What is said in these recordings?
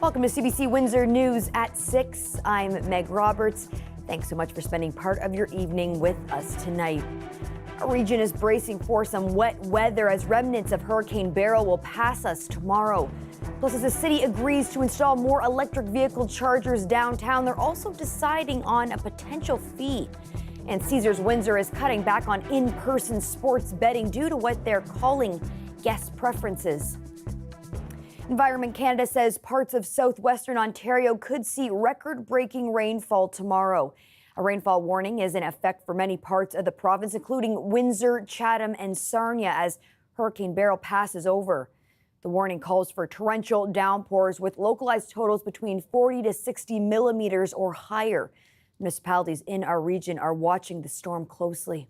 Welcome to CBC Windsor News at 6. I'm Meg Roberts. Thanks so much for spending part of your evening with us tonight. Our region is bracing for some wet weather as remnants of Hurricane Beryl will pass us tomorrow. Plus, as the city agrees to install more electric vehicle chargers downtown, they're also deciding on a potential fee. And Caesars Windsor is cutting back on in-person sports betting due to what they're calling guest preferences. Environment Canada says parts of southwestern Ontario could see record-breaking rainfall tomorrow. A rainfall warning is in effect for many parts of the province, including Windsor, Chatham, and Sarnia, as Hurricane Beryl passes over. The warning calls for torrential downpours with localized totals between 40 to 60 millimeters or higher. Municipalities in our region are watching the storm closely.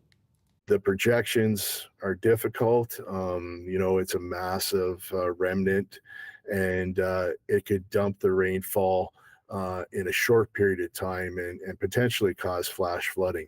The projections are difficult. It's a massive remnant, and it could dump the rainfall in a short period of time and potentially cause flash flooding.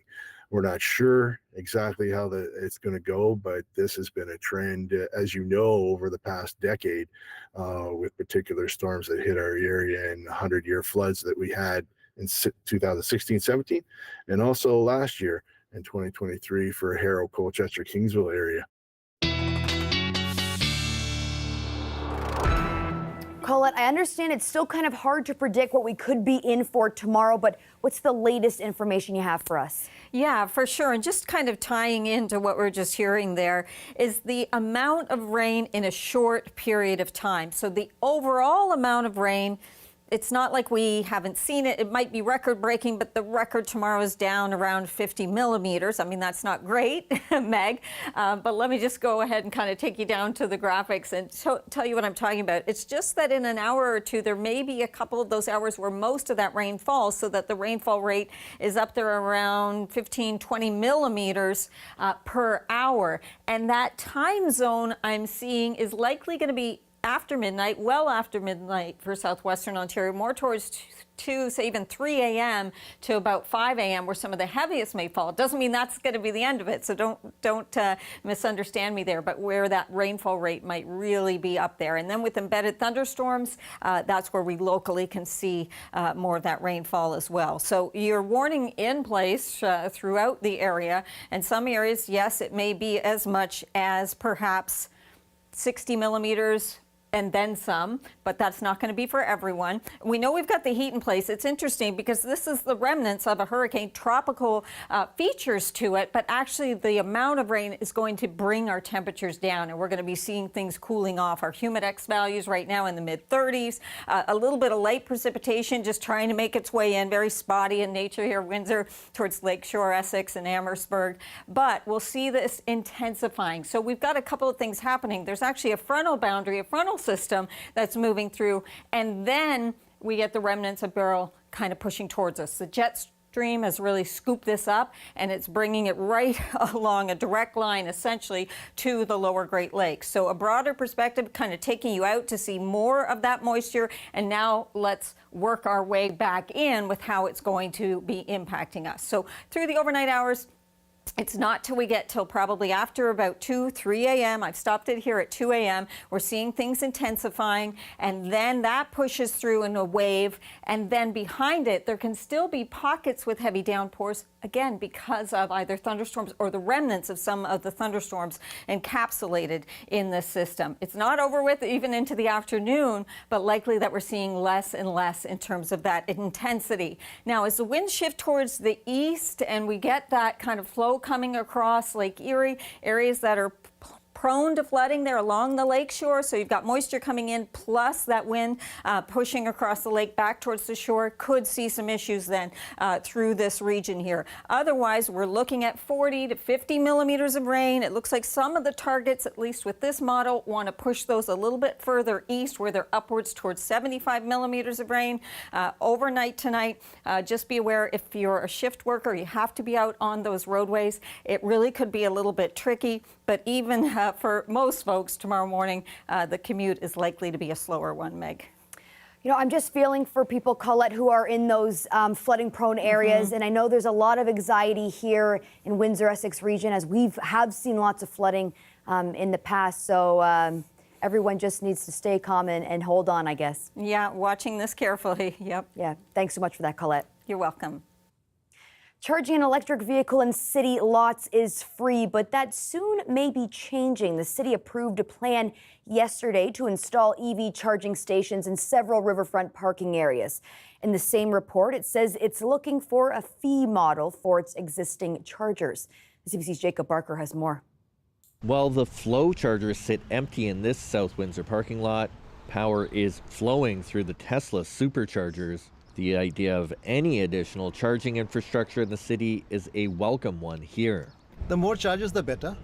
We're not sure exactly how it's going to go, but this has been a trend, as you know, over the past decade with particular storms that hit our area and 100-year floods that we had in 2016-17, and also last year in 2023 for Harrow, Colchester, Kingsville area. Colette, I understand it's still kind of hard to predict what we could be in for tomorrow, but what's the latest information you have for us? Yeah, for sure. And just kind of tying into what we're just hearing there is the amount of rain in a short period of time. So the overall amount of rain, it's not like we haven't seen it. It might be record-breaking, but the record tomorrow is down around 50 millimeters. I mean, that's not great, Meg. But let me just go ahead and kind of take you down to the graphics and tell you what I'm talking about. It's just that in an hour or two, there may be a couple of those hours where most of that rain falls, so that the rainfall rate is up there around 15, 20 millimeters per hour. And that time zone I'm seeing is likely going to be after midnight, well after midnight for southwestern Ontario, more towards 2, say even 3 a.m. to about 5 a.m. where some of the heaviest may fall. It doesn't mean that's going to be the end of it, so don't misunderstand me there, but where that rainfall rate might really be up there. And then with embedded thunderstorms, that's where we locally can see more of that rainfall as well. So your warning in place throughout the area, and some areas, yes, it may be as much as perhaps 60 millimeters and then some, but that's not going to be for everyone. We know we've got the heat in place. It's interesting because this is the remnants of a hurricane, tropical features to it, but actually the amount of rain is going to bring our temperatures down, and we're going to be seeing things cooling off. Our humidex values right now in the mid-30s, a little bit of light precipitation just trying to make its way in, very spotty in nature here, Windsor towards Lakeshore, Essex, and Amherstburg, but we'll see this intensifying. So we've got a couple of things happening. There's actually a frontal boundary, a frontal system that's moving through, and then we get the remnants of Beryl kind of pushing towards us. The jet stream has really scooped this up, and it's bringing it right along a direct line essentially to the lower Great Lakes. So a broader perspective kind of taking you out to see more of that moisture, and now let's work our way back in with how it's going to be impacting us. So through the overnight hours, it's not till we get till probably after about 2, 3 a.m. I've stopped it here at 2 a.m. We're seeing things intensifying, and then that pushes through in a wave, and then behind it there can still be pockets with heavy downpours, again because of either thunderstorms or the remnants of some of the thunderstorms encapsulated in this system. It's not over with even into the afternoon, but likely that we're seeing less and less in terms of that intensity. Now, as the winds shift towards the east and we get that kind of flow coming across Lake Erie, areas that are prone to flooding there along the lakeshore. So you've got moisture coming in plus that wind pushing across the lake back towards the shore. Could see some issues then through this region here. Otherwise, we're looking at 40 to 50 millimeters of rain. It looks like some of the targets, at least with this model, want to push those a little bit further east where they're upwards towards 75 millimeters of rain overnight tonight. Just be aware if you're a shift worker, you have to be out on those roadways. It really could be a little bit tricky, but even for most folks tomorrow morning, the commute is likely to be a slower one, Meg. You know, I'm just feeling for people, Colette, who are in those flooding-prone areas, and I know there's a lot of anxiety here in Windsor, Essex region, as we have seen lots of flooding in the past. So everyone just needs to stay calm and hold on, I guess. Yeah, watching this carefully. Yep. Yeah, thanks so much for that, Colette. You're welcome. Charging an electric vehicle in city lots is free, but that soon may be changing. The city approved a plan yesterday to install EV charging stations in several riverfront parking areas. In the same report, it says it's looking for a fee model for its existing chargers. CBC's Jacob Barker has more. While the flow chargers sit empty in this South Windsor parking lot, power is flowing through the Tesla superchargers. The idea of any additional charging infrastructure in the city is a welcome one here. The more chargers, the better.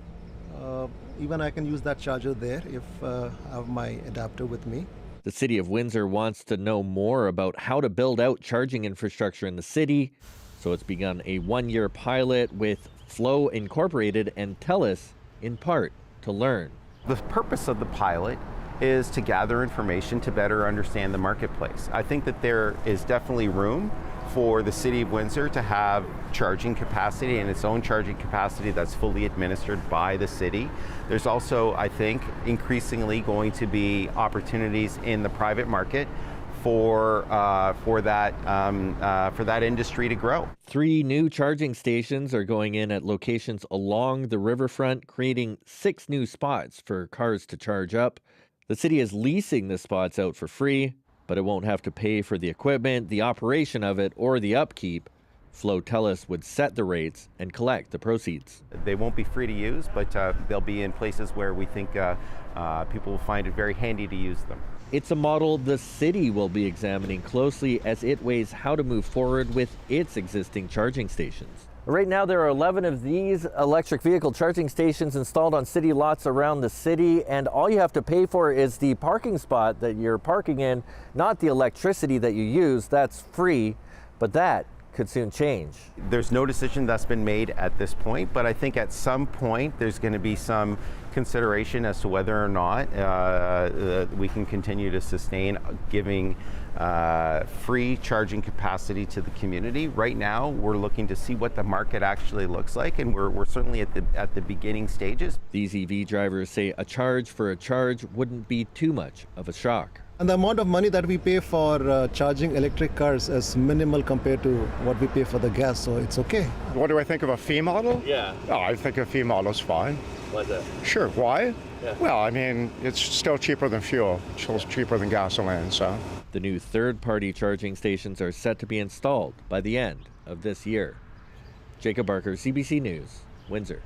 Even I can use that charger there if I have my adapter with me. The city of Windsor wants to know more about how to build out charging infrastructure in the city, so it's begun a one-year pilot with Flow Incorporated and TELUS in part to learn. The purpose of the pilot is to gather information to better understand the marketplace. I think that there is definitely room for the City of Windsor to have charging capacity and its own charging capacity that's fully administered by the city. There's also, I think, increasingly going to be opportunities in the private market for that industry to grow. 3 new charging stations are going in at locations along the riverfront, creating 6 new spots for cars to charge up. The city is leasing the spots out for free, but it won't have to pay for the equipment, the operation of it, or the upkeep. Flow TELUS would set the rates and collect the proceeds. They won't be free to use, but they'll be in places where we think people will find it very handy to use them. It's a model the city will be examining closely as it weighs how to move forward with its existing charging stations. Right now, there are 11 of these electric vehicle charging stations installed on city lots around the city, and all you have to pay for is the parking spot that you're parking in, not the electricity that you use. That's free, but that could soon change. There's no decision that's been made at this point, but I think at some point there's going to be some consideration as to whether or not we can continue to sustain giving free charging capacity to the community. Right now, we're looking to see what the market actually looks like, and we're certainly at the beginning stages. These EV drivers say a charge for a charge wouldn't be too much of a shock. And the amount of money that we pay for charging electric cars is minimal compared to what we pay for the gas, so it's okay. What do I think of a fee model? Yeah. Oh, I think a fee model is fine. Why's that? Sure, why? Yeah. Well, I mean, it's still cheaper than fuel, still cheaper than gasoline, so. The new third-party charging stations are set to be installed by the end of this year. Jacob Barker, CBC News, Windsor.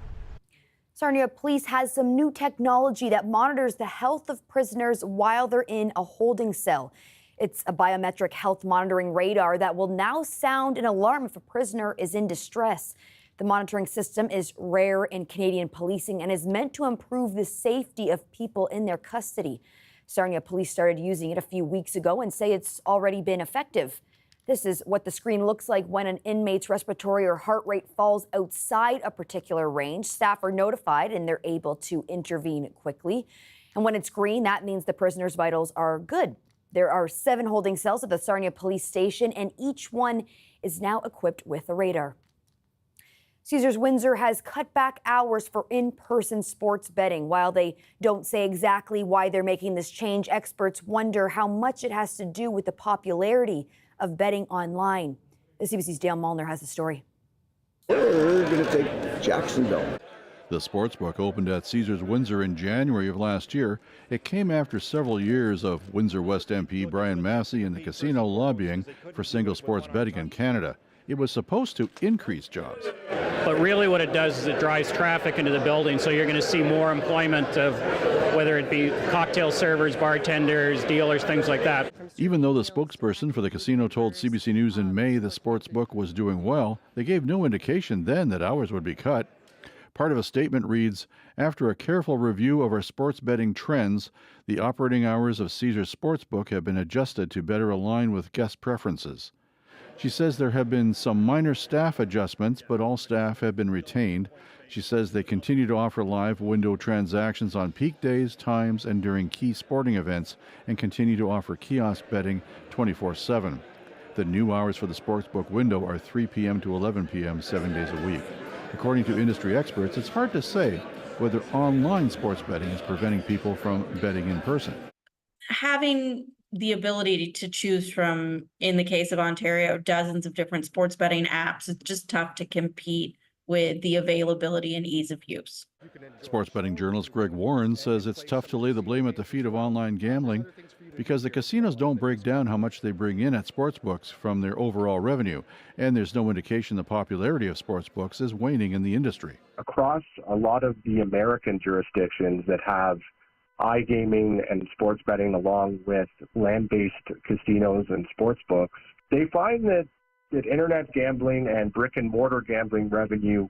Sarnia Police has some new technology that monitors the health of prisoners while they're in a holding cell. It's a biometric health monitoring radar that will now sound an alarm if a prisoner is in distress. The monitoring system is rare in Canadian policing and is meant to improve the safety of people in their custody. Sarnia Police started using it a few weeks ago and say it's already been effective. This is what the screen looks like when an inmate's respiratory or heart rate falls outside a particular range. Staff are notified and they're able to intervene quickly. And when it's green, that means the prisoner's vitals are good. There are 7 holding cells at the Sarnia Police Station, and each one is now equipped with a radar. Caesars Windsor has cut back hours for in-person sports betting. While they don't say exactly why they're making this change, experts wonder how much it has to do with the popularity of betting online. The CBC's Dale Molnar has the story. We're going to take Jacksonville. The sportsbook opened at Caesars Windsor in January of last year. It came after several years of Windsor West MP Brian Massey and the casino lobbying for single sports betting in Canada. It was supposed to increase jobs. But really what it does is it drives traffic into the building, so you're going to see more employment of whether it be cocktail servers, bartenders, dealers, things like that. Even though the spokesperson for the casino told CBC News in May the sportsbook was doing well, they gave no indication then that hours would be cut. Part of a statement reads, "After a careful review of our sports betting trends, the operating hours of Caesars Sportsbook have been adjusted to better align with guest preferences." She says there have been some minor staff adjustments, but all staff have been retained. She says they continue to offer live window transactions on peak days, times, and during key sporting events, and continue to offer kiosk betting 24/7. The new hours for the sportsbook window are 3 p.m. to 11 p.m. 7 days a week. According to industry experts, it's hard to say whether online sports betting is preventing people from betting in person. Having the ability to choose from, in the case of Ontario, dozens of different sports betting apps, it's just tough to compete with the availability and ease of use. Sports betting journalist Greg Warren says it's tough to lay the blame at the feet of online gambling because the casinos don't break down how much they bring in at sportsbooks from their overall revenue, and there's no indication the popularity of sportsbooks is waning in the industry. Across a lot of the American jurisdictions that have iGaming and sports betting along with land-based casinos and sports books, they find that internet gambling and brick-and-mortar gambling revenue,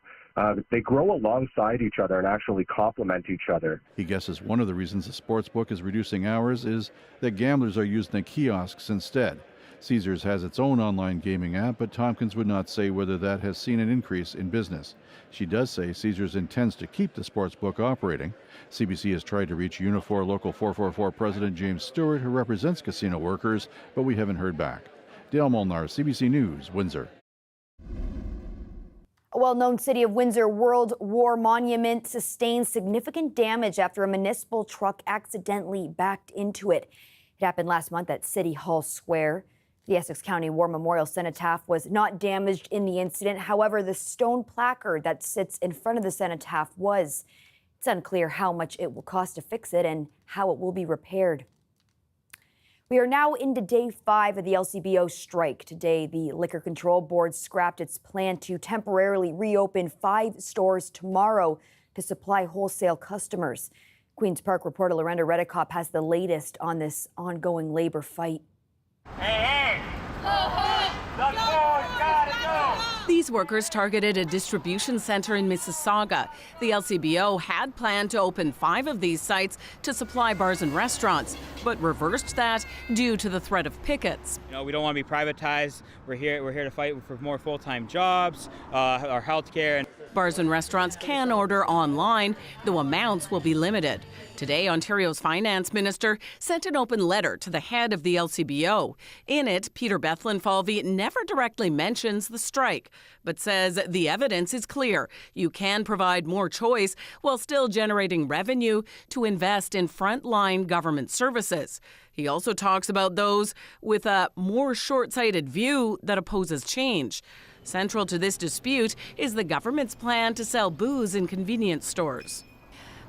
they grow alongside each other and actually complement each other. He guesses one of the reasons the sports book is reducing hours is that gamblers are using kiosks instead. Caesars has its own online gaming app, but Tompkins would not say whether that has seen an increase in business. She does say Caesars intends to keep the sports book operating. CBC has tried to reach Unifor Local 444 President James Stewart, who represents casino workers, but we haven't heard back. Dale Molnar, CBC News, Windsor. A well-known City of Windsor World War monument sustained significant damage after a municipal truck accidentally backed into it. It happened last month at City Hall Square. The Essex County War Memorial Cenotaph was not damaged in the incident. However, the stone placard that sits in front of the cenotaph was. It's unclear how much it will cost to fix it and how it will be repaired. We are now into day 5 of the LCBO strike. Today, the Liquor Control Board scrapped its plan to temporarily reopen 5 stores tomorrow to supply wholesale customers. Queen's Park reporter Lorenda Redicop has the latest on this ongoing labor fight. Hey! These workers targeted a distribution center in Mississauga. The LCBO had planned to open 5 of these sites to supply bars and restaurants, but reversed that due to the threat of pickets. You know, we don't want to be privatized. We're here to fight for more full-time jobs, our health care. Bars and restaurants can order online, though amounts will be limited. Today, Ontario's finance minister sent an open letter to the head of the LCBO. In it, Peter Bethlenfalvy never directly mentions the strike, but says the evidence is clear. You can provide more choice while still generating revenue to invest in frontline government services. He also talks about those with a more short-sighted view that opposes change. Central to this dispute is the government's plan to sell booze in convenience stores.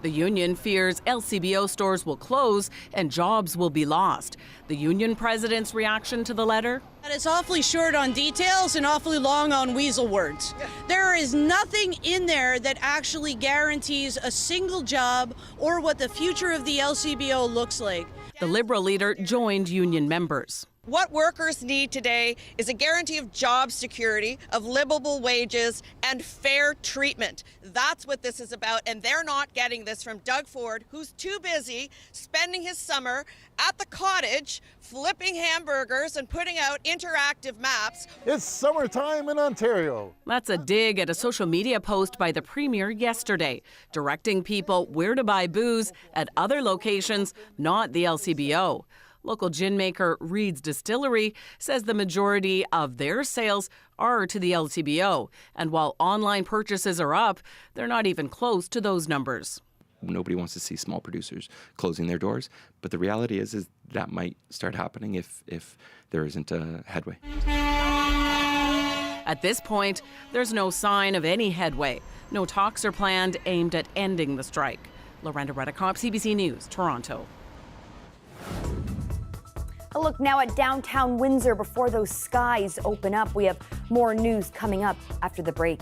The union fears LCBO stores will close and jobs will be lost. The union president's reaction to the letter? It's awfully short on details and awfully long on weasel words. There is nothing in there that actually guarantees a single job or what the future of the LCBO looks like. The Liberal leader joined union members. What workers need today is a guarantee of job security, of livable wages, and fair treatment. That's what this is about, and they're not getting this from Doug Ford, who's too busy spending his summer at the cottage, flipping hamburgers and putting out interactive maps. It's summertime in Ontario. That's a dig at a social media post by the Premier yesterday, directing people where to buy booze at other locations, not the LCBO. Local gin maker Reed's Distillery says the majority of their sales are to the LCBO. And while online purchases are up, they're not even close to those numbers. Nobody wants to see small producers closing their doors. But the reality is that might start happening if there isn't a headway. At this point, there's no sign of any headway. No talks are planned aimed at ending the strike. Lorenda Redicop, CBC News, Toronto. A look now at downtown Windsor before those skies open up. We have more news coming up after the break.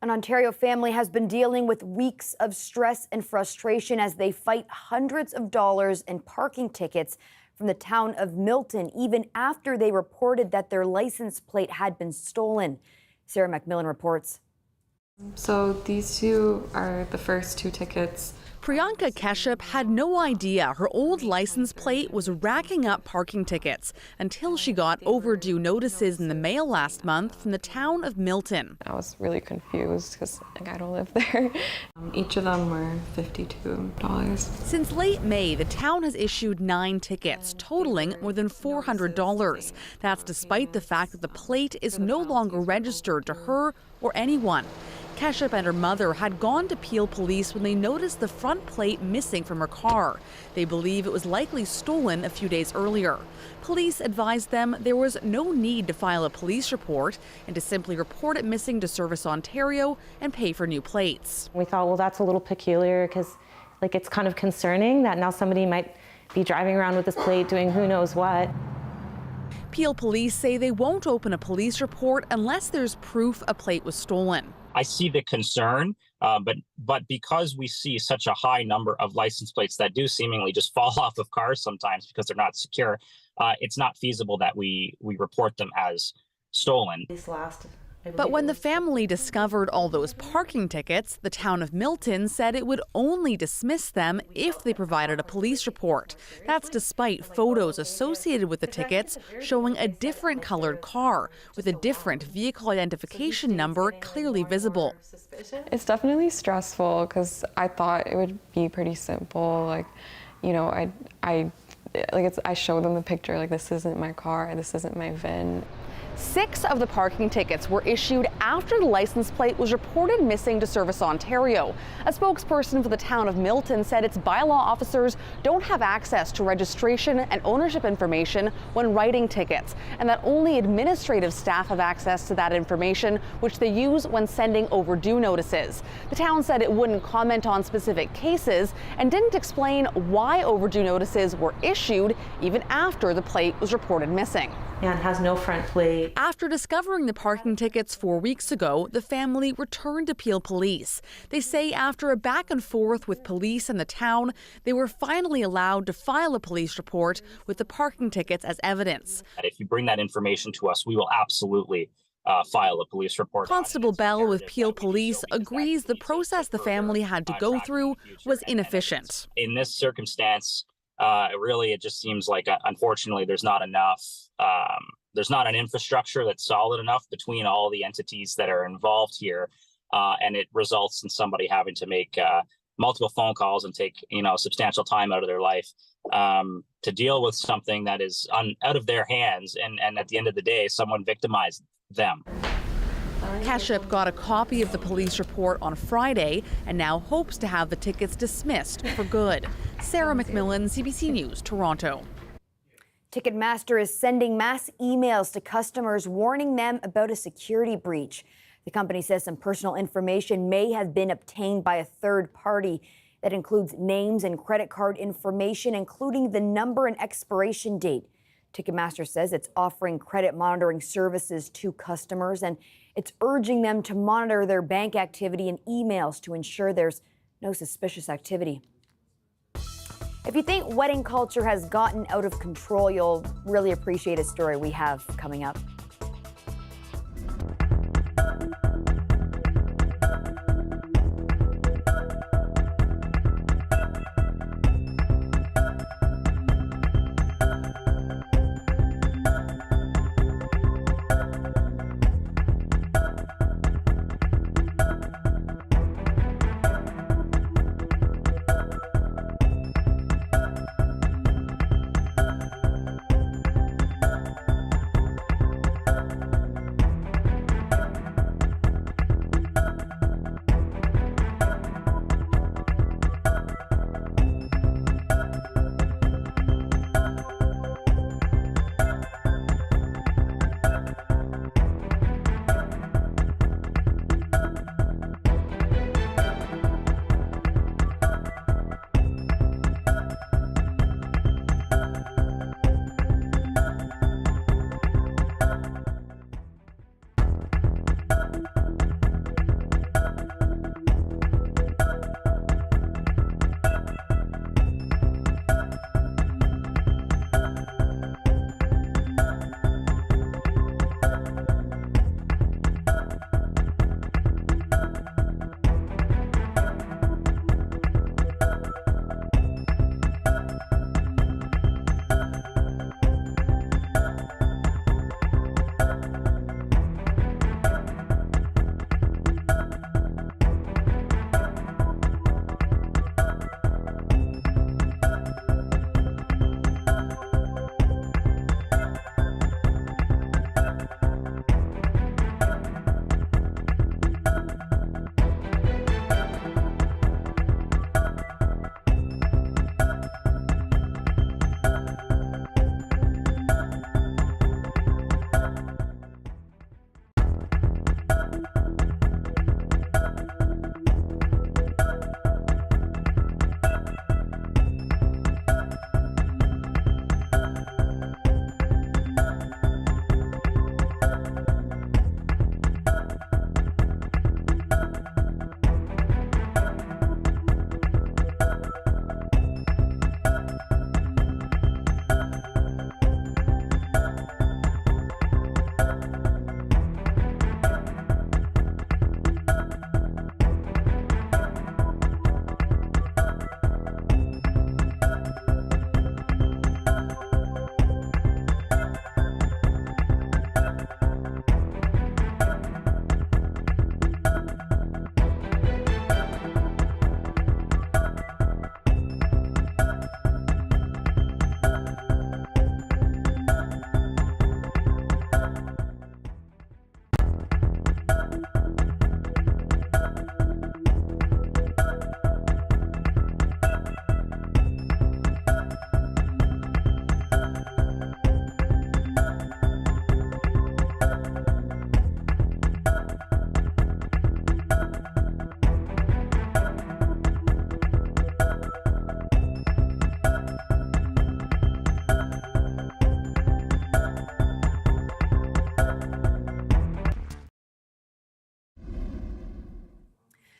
An Ontario family has been dealing with weeks of stress and frustration as they fight hundreds of dollars in parking tickets from the town of Milton, even after they reported that their license plate had been stolen. Sarah McMillan reports. So these two are the first two tickets. Priyanka Keshup had no idea her old license plate was racking up parking tickets until she got overdue notices in the mail last month from the town of Milton. I was really confused because I don't live there. Each of them were $52. Since late May, the town has issued 9 tickets, totaling more than $400. That's despite the fact that the plate is no longer registered to her or anyone. Keshup and her mother had gone to Peel Police when they noticed the front plate missing from her car. They believe it was likely stolen a few days earlier. Police advised them there was no need to file a police report and to simply report it missing to Service Ontario and pay for new plates. We thought, well, that's a little peculiar because it's kind of concerning that now somebody might be driving around with this plate doing who knows what. Peel Police say they won't open a police report unless there's proof a plate was stolen. I see the concern, but because we see such a high number of license plates that do seemingly just fall off of cars sometimes because they're not secure, it's not feasible that we report them as stolen. But when the family discovered all those parking tickets, the town of Milton said it would only dismiss them if they provided a police report. That's despite photos associated with the tickets showing a different colored car with a different vehicle identification number clearly visible. It's definitely stressful because I thought it would be pretty simple. I show them the picture, this isn't my car, this isn't my VIN. 6 of the parking tickets were issued after the license plate was reported missing to Service Ontario. A spokesperson for the town of Milton said its bylaw officers don't have access to registration and ownership information when writing tickets, and that only administrative staff have access to that information, which they use when sending overdue notices. The town said it wouldn't comment on specific cases and didn't explain why overdue notices were issued even after the plate was reported missing. Yeah, it has no front plate. After discovering the parking tickets 4 weeks ago, the family returned to Peel Police. They say after a back and forth with police and the town, they were finally allowed to file a police report with the parking tickets as evidence. If you bring that information to us, we will absolutely file a police report. Constable Beryl with Peel Police agrees the process the family had to go through was inefficient. In this circumstance, it just seems like, unfortunately, there's not enough. There's not an infrastructure that's solid enough between all the entities that are involved here, and it results in somebody having to make multiple phone calls and take substantial time out of their life to deal with something that is out of their hands, and at the end of the day, someone victimized them. Keshup got a copy of the police report on Friday and now hopes to have the tickets dismissed for good. Sarah McMillan, CBC News, Toronto. Ticketmaster is sending mass emails to customers warning them about a security breach. The company says some personal information may have been obtained by a third party. That includes names and credit card information, including the number and expiration date. Ticketmaster says it's offering credit monitoring services to customers, and it's urging them to monitor their bank activity and emails to ensure there's no suspicious activity. If you think wedding culture has gotten out of control, you'll really appreciate a story we have coming up.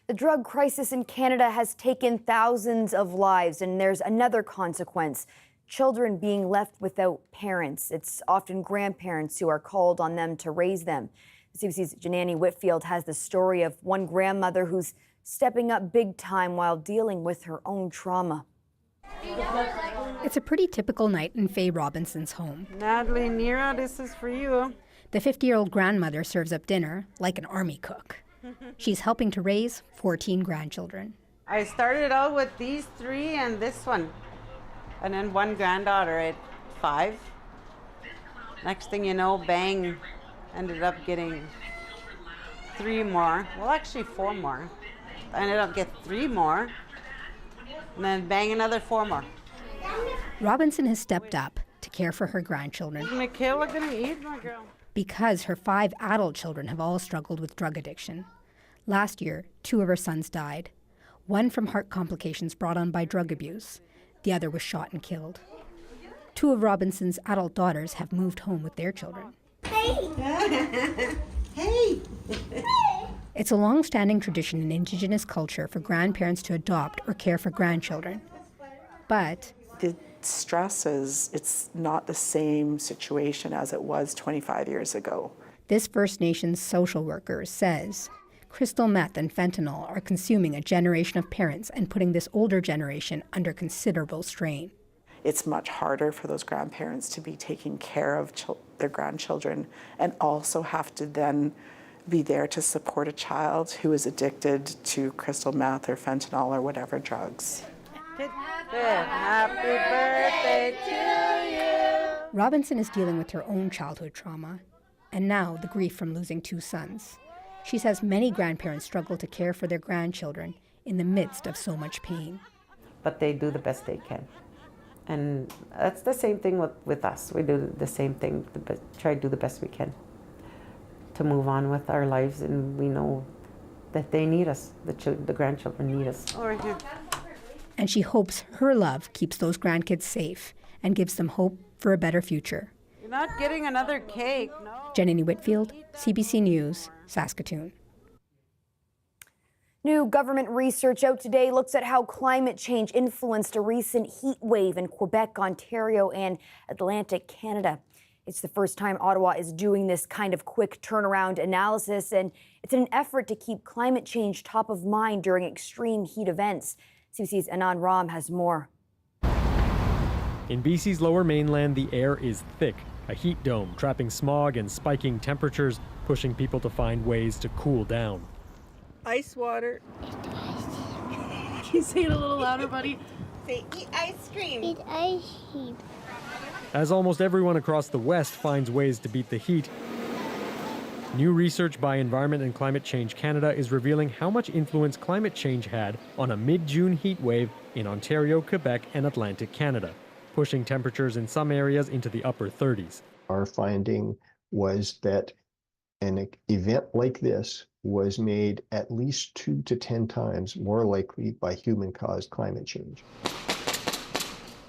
The drug crisis in Canada has taken thousands of lives, and there's another consequence: children being left without parents. It's often grandparents who are called on them to raise them. CBC's Janani Whitfield has the story of one grandmother who's stepping up big time while dealing with her own trauma. It's a pretty typical night in Faye Robinson's home. Natalie, Nira, this is for you. The 50-year-old grandmother serves up dinner like an army cook. She's helping to raise 14 grandchildren. I started out with these 3 and this one, and then one granddaughter at 5. Next thing you know, bang, ended up getting 3 more. Well, actually 4 more. I ended up getting 3 more, and then bang, another 4 more. Robinson has stepped up to care for her grandchildren. Is Michaela gonna eat, my girl? Because her 5 adult children have all struggled with drug addiction. Last year, 2 of her sons died. One from heart complications brought on by drug abuse. The other was shot and killed. 2 of Robinson's adult daughters have moved home with their children. Hey! Hey! It's a long-standing tradition in Indigenous culture for grandparents to adopt or care for grandchildren. But the stress is, it's not the same situation as it was 25 years ago. This First Nations social worker says crystal meth and fentanyl are consuming a generation of parents and putting this older generation under considerable strain. It's much harder for those grandparents to be taking care of their grandchildren and also have to then be there to support a child who is addicted to crystal meth or fentanyl or whatever drugs. Happy birthday to you! Robinson is dealing with her own childhood trauma and now the grief from losing 2 sons. She says many grandparents struggle to care for their grandchildren in the midst of so much pain. But they do the best they can. And that's the same thing with us. We do the same thing, try to do the best we can to move on with our lives, and we know that they need us, the grandchildren need us. Over here. And she hopes her love keeps those grandkids safe and gives them hope for a better future. You're not getting another cake, no. Janani Whitfield, CBC News, Saskatoon. New government research out today looks at how climate change influenced a recent heat wave in Quebec, Ontario, and Atlantic Canada. It's the first time Ottawa is doing this kind of quick turnaround analysis, and it's an effort to keep climate change top of mind during extreme heat events. CBC's Anand Ram has more. In BC's lower mainland, the air is thick, a heat dome trapping smog and spiking temperatures, pushing people to find ways to cool down. Ice water. Can you say it a little louder, buddy? Say, eat ice cream. Eat ice cream. As almost everyone across the West finds ways to beat the heat, new research by Environment and Climate Change Canada is revealing how much influence climate change had on a mid-June heat wave in Ontario, Quebec, and Atlantic Canada, pushing temperatures in some areas into the upper 30s. Our finding was that an event like this was made at least 2 to 10 times more likely by human-caused climate change.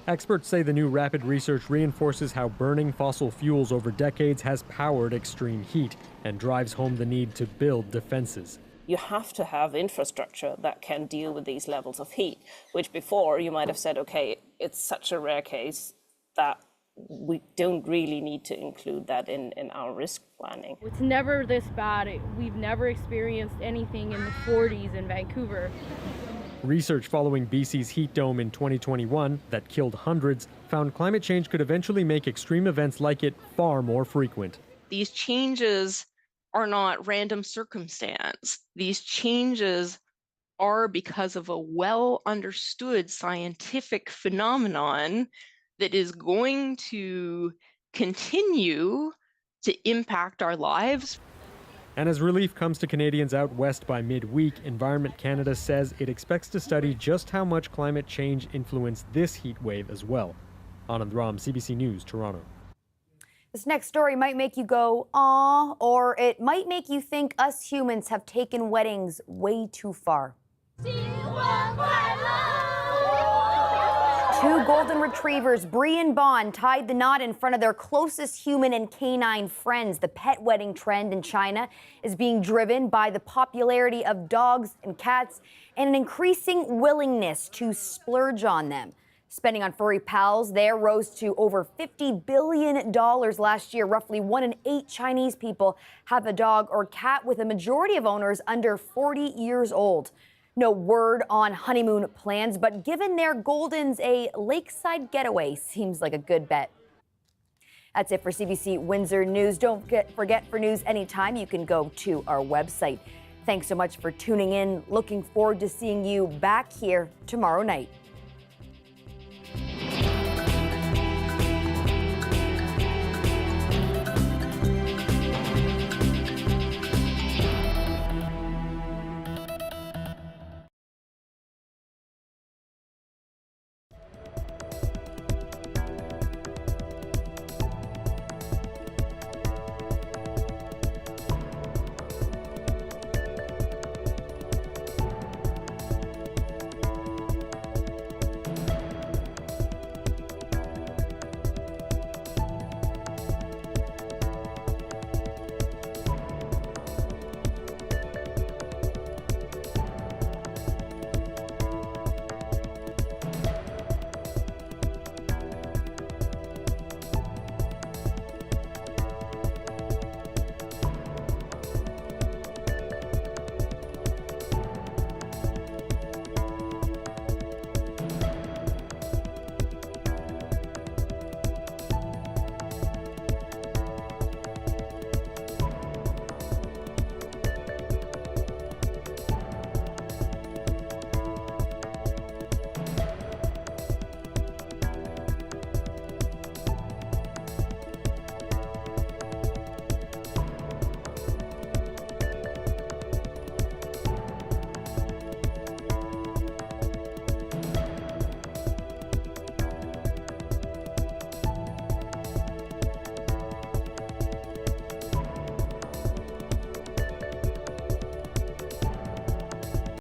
Experts say the new rapid research reinforces how burning fossil fuels over decades has powered extreme heat and drives home the need to build defenses. You have to have infrastructure that can deal with these levels of heat, which before you might have said, okay, it's such a rare case that we don't really need to include that in our risk planning. It's never this bad. We've never experienced anything in the 40s in Vancouver. Research following BC's heat dome in 2021 that killed hundreds found climate change could eventually make extreme events like it far more frequent. These changes are not random circumstance. These changes are because of a well understood scientific phenomenon that is going to continue to impact our lives. And as relief comes to Canadians out west by midweek, Environment Canada says it expects to study just how much climate change influenced this heat wave as well. Anand Ram, CBC News, Toronto. This next story might make you go, "Aw," or it might make you think us humans have taken weddings way too far. Two golden retrievers, Bree and Bond, tied the knot in front of their closest human and canine friends. The pet wedding trend in China is being driven by the popularity of dogs and cats and an increasing willingness to splurge on them. Spending on furry pals there rose to over $50 billion last year. Roughly 1 in 8 Chinese people have a dog or cat, with a majority of owners under 40 years old. No word on honeymoon plans, but given their Goldens, a lakeside getaway seems like a good bet. That's it for CBC Windsor News. Don't forget, for news anytime, you can go to our website. Thanks so much for tuning in. Looking forward to seeing you back here tomorrow night.